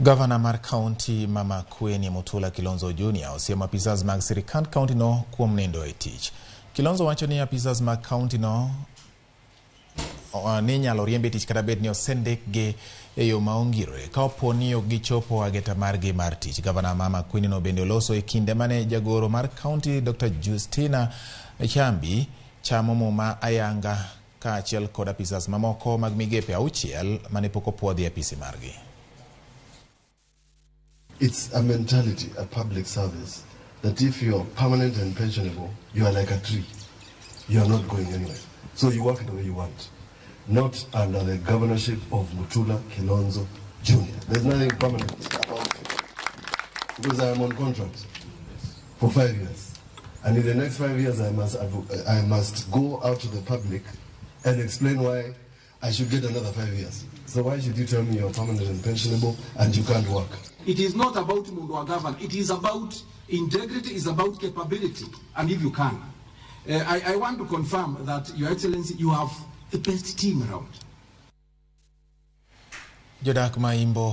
Governor mar kaonti Makueni Mutula Kilonzo Jr. osiemo apisas mag sirikand kaonti no kuom nindo e tich. Kilonzo wacho ni apisas mag kaonti no ni nyalo riembe tich kata bed ni osendikgi e yo maongirore ka opo ni ok gichopo ageta margi mar tich. Governor Makueni no bende oloso e kinde mane jagoro mar kaonti Dr. Justina Chambi chamo muma ayanga ka achiel kod apisas mamoko mag migepe auchiel mane pok opuodhi e apisi margi. It's a mentality, a public service, that if you're permanent and pensionable, you are like a tree. You are not going anywhere. So you work the way you want. Not under the governorship of Mutula Kilonzo Jr. There's nothing permanent about it. Because I am on contract for 5 years. And in the next 5 years, I must go out to the public and explain why I should get another 5 years. So why should you tell me you're permanent and pensionable and you can't work? It is not about Mundwa govern. It is about integrity, is about capability, and if you can. I want to confirm that, Your Excellency, you have the best team around. Jodak Maimbo